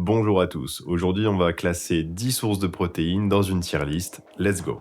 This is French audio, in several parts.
Bonjour à tous, aujourd'hui on va classer 10 sources de protéines dans une tier list, let's go.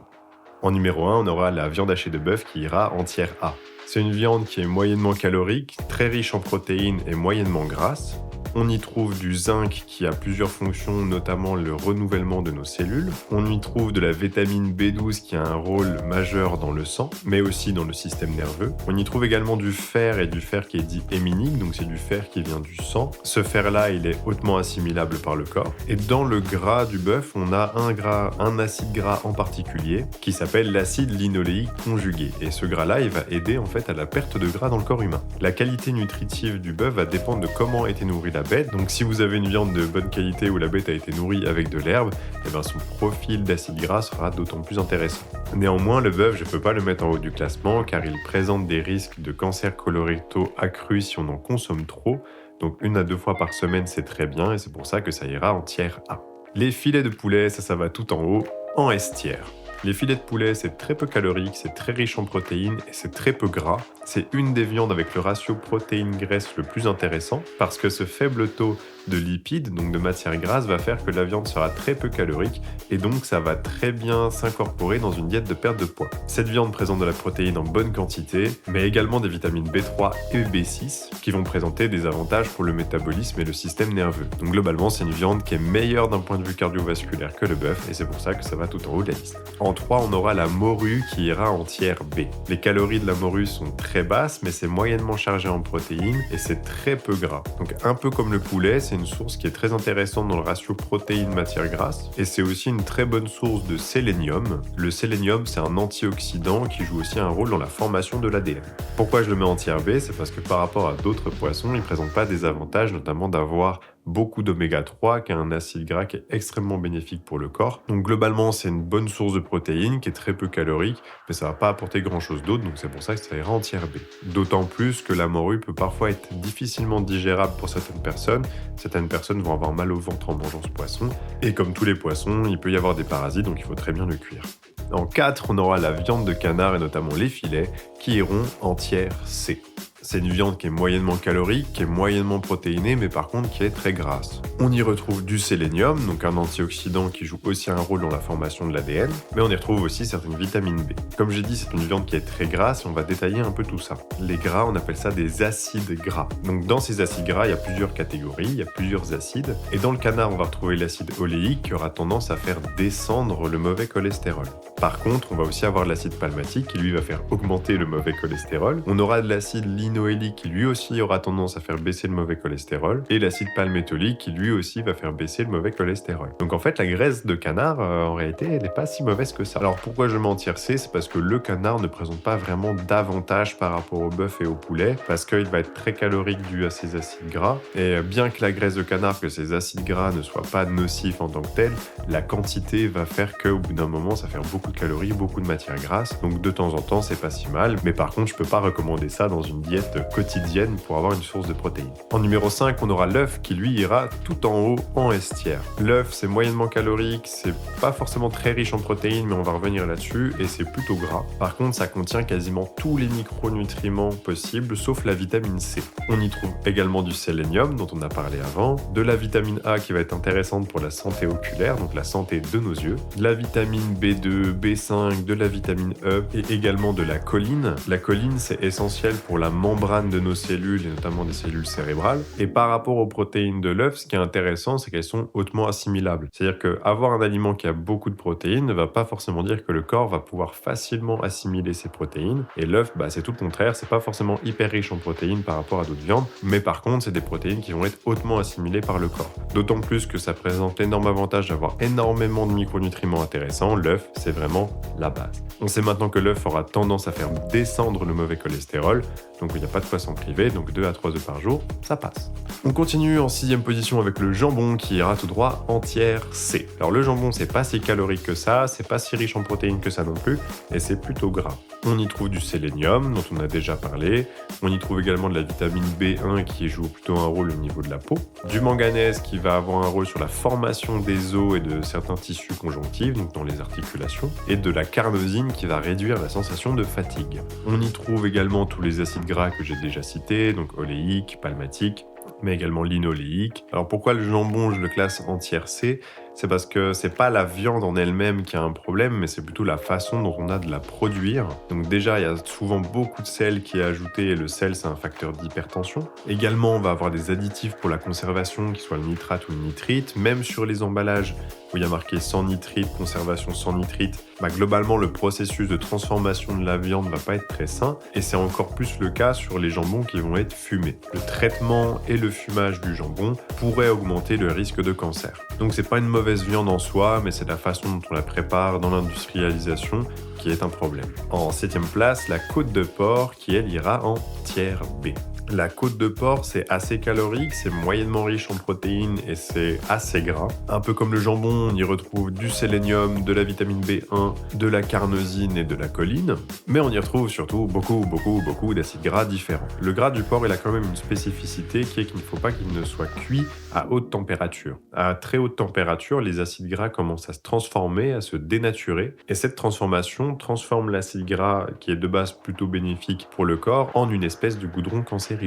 En numéro 1, on aura la viande hachée de bœuf qui ira en tier A. C'est une viande qui est moyennement calorique, très riche en protéines et moyennement grasse. On y trouve du zinc qui a plusieurs fonctions, notamment le renouvellement de nos cellules. On y trouve de la vitamine B12 qui a un rôle majeur dans le sang, mais aussi dans le système nerveux. On y trouve également du fer et du fer qui est dit héminique, donc c'est du fer qui vient du sang. Ce fer-là, il est hautement assimilable par le corps. Et dans le gras du bœuf, on a un acide gras en particulier qui s'appelle l'acide linoléique conjugué. Et ce gras-là, il va aider en fait à la perte de gras dans le corps humain. La qualité nutritive du bœuf va dépendre de comment a été nourrie la bête. Donc si vous avez une viande de bonne qualité où la bête a été nourrie avec de l'herbe, eh ben son profil d'acide gras sera d'autant plus intéressant. Néanmoins, le bœuf, je ne peux pas le mettre en haut du classement car il présente des risques de cancer colorectaux accrus si on en consomme trop. Donc 1 à 2 fois par semaine, c'est très bien et c'est pour ça que ça ira en tier A. Les filets de poulet, ça va tout en haut, en S tier. Les filets de poulet, c'est très peu calorique, c'est très riche en protéines et c'est très peu gras. C'est une des viandes avec le ratio protéines-graisse le plus intéressant parce que ce faible taux de lipides, donc de matières grasses, va faire que la viande sera très peu calorique et donc ça va très bien s'incorporer dans une diète de perte de poids. Cette viande présente de la protéine en bonne quantité, mais également des vitamines B3 et B6 qui vont présenter des avantages pour le métabolisme et le système nerveux. Donc globalement, c'est une viande qui est meilleure d'un point de vue cardiovasculaire que le bœuf et c'est pour ça que ça va tout en haut de la liste. En 3, on aura la morue qui ira en tier B. Les calories de la morue sont très basses, mais c'est moyennement chargé en protéines et c'est très peu gras. Donc un peu comme le poulet, c'est une source qui est très intéressante dans le ratio protéines-matières grasses et c'est aussi une très bonne source de sélénium. Le sélénium, c'est un antioxydant qui joue aussi un rôle dans la formation de l'ADN. Pourquoi je le mets en tier B? C'est parce que par rapport à d'autres poissons, il ne présente pas des avantages, notamment d'avoir beaucoup d'oméga 3, qui est un acide gras qui est extrêmement bénéfique pour le corps. Donc globalement, c'est une bonne source de protéines qui est très peu calorique, mais ça va pas apporter grand chose d'autre, donc c'est pour ça que ça ira en tier B. D'autant plus que la morue peut parfois être difficilement digérable pour certaines personnes. Certaines personnes vont avoir mal au ventre en mangeant ce poisson, et comme tous les poissons, il peut y avoir des parasites, donc il faut très bien le cuire. En 4, on aura la viande de canard et notamment les filets qui iront en tier C. C'est une viande qui est moyennement calorique, qui est moyennement protéinée, mais par contre qui est très grasse. On y retrouve du sélénium, donc un antioxydant qui joue aussi un rôle dans la formation de l'ADN, mais on y retrouve aussi certaines vitamines B. Comme j'ai dit, c'est une viande qui est très grasse et on va détailler un peu tout ça. Les gras, on appelle ça des acides gras. Donc dans ces acides gras, il y a plusieurs catégories, il y a plusieurs acides. Et dans le canard, on va retrouver l'acide oléique qui aura tendance à faire descendre le mauvais cholestérol. Par contre, on va aussi avoir l'acide palmatique qui lui va faire augmenter le mauvais cholestérol. On aura de l'acide linoléique qui lui aussi aura tendance à faire baisser le mauvais cholestérol. Et l'acide palmétolique qui lui aussi va faire baisser le mauvais cholestérol. Donc en fait, la graisse de canard, en réalité, elle n'est pas si mauvaise que ça. Alors pourquoi je m'en tier C? C'est parce que le canard ne présente pas vraiment d'avantages par rapport au bœuf et au poulet, parce qu'il va être très calorique dû à ses acides gras. Et bien que la graisse de canard, que ces acides gras ne soient pas nocifs en tant que tels, la quantité va faire qu'au bout d'un moment, ça va faire beaucoup de calories, beaucoup de matières grasses. Donc de temps en temps, c'est pas si mal. Mais par contre, je peux pas recommander ça dans une diète quotidienne pour avoir une source de protéines. En numéro 5, on aura l'œuf qui lui ira tout en haut en S tier. L'œuf, c'est moyennement calorique, c'est pas forcément très riche en protéines, mais on va revenir là-dessus, et c'est plutôt gras. Par contre, ça contient quasiment tous les micronutriments possibles, sauf la vitamine C. On y trouve également du sélénium, dont on a parlé avant, de la vitamine A qui va être intéressante pour la santé oculaire, donc la santé de nos yeux, de la vitamine B2, B5, de la vitamine E, et également de la choline. La choline, c'est essentiel pour la membrane de nos cellules, et notamment des cellules cérébrales. Et par rapport aux protéines de l'œuf, ce qui est intéressant, c'est qu'elles sont hautement assimilables. C'est-à-dire qu'avoir un aliment qui a beaucoup de protéines ne va pas forcément dire que le corps va pouvoir facilement assimiler ces protéines. Et l'œuf, c'est tout le contraire, c'est pas forcément hyper riche en protéines par rapport à d'autres viandes, mais par contre, c'est des protéines qui vont être hautement assimilées par le corps. D'autant plus que ça présente l'énorme avantage d'avoir énormément de micronutriments intéressants. L'œuf, c'est vraiment la base. On sait maintenant que l'œuf aura tendance à faire descendre le mauvais cholestérol, donc il n'y a pas de quoi s'en priver, donc 2 à 3 œufs par jour, ça passe. On continue en 6e position avec le jambon qui ira tout droit en tier C. Alors le jambon, c'est pas si calorique que ça, c'est pas si riche en protéines que ça non plus, et c'est plutôt gras. On y trouve du sélénium, dont on a déjà parlé, on y trouve également de la vitamine B1 qui joue plutôt un rôle au niveau de la peau, du manganèse qui va avoir un rôle sur la formation des os et de certains tissus conjonctifs, donc dans les articulations, et de la carnosine qui va réduire la sensation de fatigue. On y trouve également tous les acides gras que j'ai déjà cités, donc oléique, palmatique, mais également linoléique. Alors pourquoi le jambon, je le classe en tiers C? C'est parce que c'est pas la viande en elle-même qui a un problème, mais c'est plutôt la façon dont on a de la produire. Donc déjà, il y a souvent beaucoup de sel qui est ajouté, et le sel, c'est un facteur d'hypertension. Également, on va avoir des additifs pour la conservation, qui soient le nitrate ou le nitrite. Même sur les emballages où il y a marqué sans nitrite, conservation sans nitrite, globalement, le processus de transformation de la viande va pas être très sain, et c'est encore plus le cas sur les jambons qui vont être fumés. Le traitement et le fumage du jambon pourraient augmenter le risque de cancer. Donc c'est pas une mauvaise viande en soi, mais c'est la façon dont on la prépare dans l'industrialisation qui est un problème. En 7e place, la côte de porc qui elle ira en tiers B. La côte de porc, c'est assez calorique, c'est moyennement riche en protéines et c'est assez gras. Un peu comme le jambon, on y retrouve du sélénium, de la vitamine B1, de la carnosine et de la choline, mais on y retrouve surtout beaucoup d'acides gras différents. Le gras du porc, il a quand même une spécificité qui est qu'il ne faut pas qu'il ne soit cuit à haute température. À très haute température, les acides gras commencent à se transformer, à se dénaturer, et cette transformation transforme l'acide gras, qui est de base plutôt bénéfique pour le corps, en une espèce de goudron cancérigène.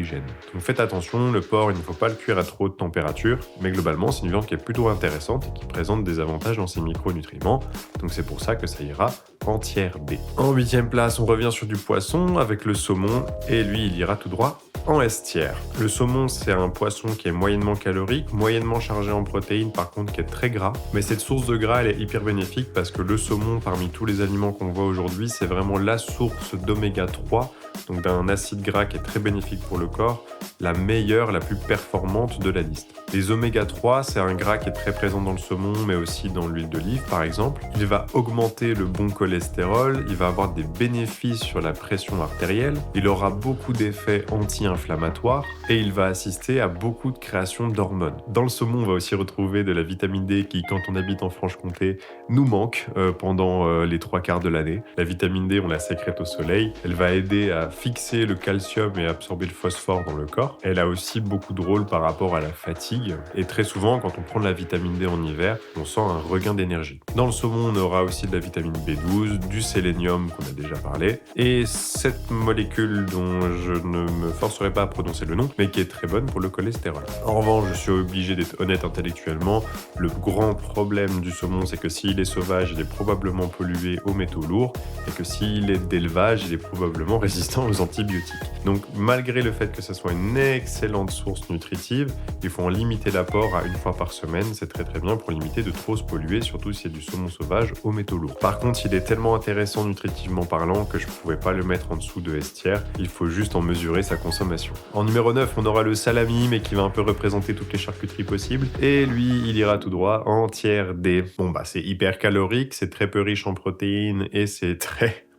Donc faites attention, le porc, il ne faut pas le cuire à trop haute température, mais globalement, c'est une viande qui est plutôt intéressante et qui présente des avantages dans ses micronutriments, donc c'est pour ça que ça ira en tiers B. En 8e place, on revient sur du poisson avec le saumon, et lui, il ira tout droit en S tiers. Le saumon, c'est un poisson qui est moyennement calorique, moyennement chargé en protéines, par contre qui est très gras. Mais cette source de gras, elle est hyper bénéfique parce que le saumon, parmi tous les aliments qu'on voit aujourd'hui, c'est vraiment la source d'oméga 3, donc d'un acide gras qui est très bénéfique pour le corps, la meilleure, la plus performante de la liste. Les oméga 3, c'est un gras qui est très présent dans le saumon, mais aussi dans l'huile d'olive par exemple. Il va augmenter le bon cholestérol, il va avoir des bénéfices sur la pression artérielle, il aura beaucoup d'effets anti-inflammatoires et il va assister à beaucoup de création d'hormones. Dans le saumon, on va aussi retrouver de la vitamine D qui, quand on habite en Franche-Comté, nous manque pendant les 3/4 de l'année. La vitamine D, on la sécrète au soleil, elle va aider à fixer le calcium et absorber le phosphore dans le corps. Elle a aussi beaucoup de rôle par rapport à la fatigue, et très souvent, quand on prend de la vitamine D en hiver, on sent un regain d'énergie. Dans le saumon, on aura aussi de la vitamine B12, du sélénium qu'on a déjà parlé, et cette molécule dont je ne me forcerai pas à prononcer le nom, mais qui est très bonne pour le cholestérol. En revanche, je suis obligé d'être honnête intellectuellement, le grand problème du saumon, c'est que s'il est sauvage, il est probablement pollué aux métaux lourds, et que s'il est d'élevage, il est probablement résistant aux antibiotiques. Donc, malgré le fait que ce soit une excellente source nutritive, il faut en limiter l'apport à 1 fois par semaine, c'est très bien pour limiter de trop se polluer, surtout si c'est du saumon sauvage aux métaux lourds. Par contre, il est tellement intéressant nutritivement parlant que je ne pouvais pas le mettre en dessous de S tiers, il faut juste en mesurer sa consommation. En numéro 9, on aura le salami, mais qui va un peu représenter toutes les charcuteries possibles, et lui, il ira tout droit en tiers D. Bon c'est hyper calorique, c'est très peu riche en protéines, et c'est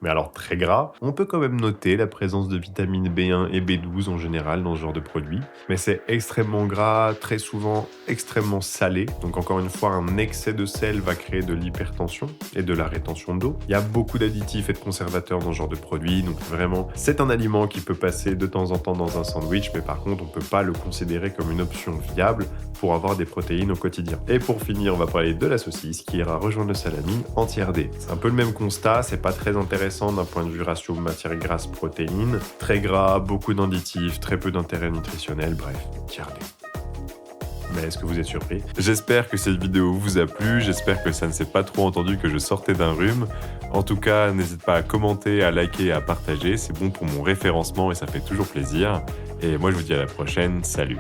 mais alors très gras. On peut quand même noter la présence de vitamines B1 et B12 en général dans ce genre de produit, mais c'est extrêmement gras, très souvent extrêmement salé, donc encore une fois un excès de sel va créer de l'hypertension et de la rétention d'eau. Il y a beaucoup d'additifs et de conservateurs dans ce genre de produit, donc vraiment c'est un aliment qui peut passer de temps en temps dans un sandwich, mais par contre on peut pas le considérer comme une option viable pour avoir des protéines au quotidien. Et pour finir, on va parler de la saucisse qui ira rejoindre le salami en tiers D. C'est un peu le même constat, c'est pas très intéressant d'un point de vue ratio matière grasse protéines, très gras, beaucoup d'additifs, très peu d'intérêt nutritionnel, bref, tiers D. Mais est-ce que vous êtes surpris? J'espère que cette vidéo vous a plu, j'espère que ça ne s'est pas trop entendu que je sortais d'un rhume. En tout cas, n'hésite pas à commenter, à liker et à partager, c'est bon pour mon référencement et ça fait toujours plaisir. Et moi je vous dis à la prochaine, salut!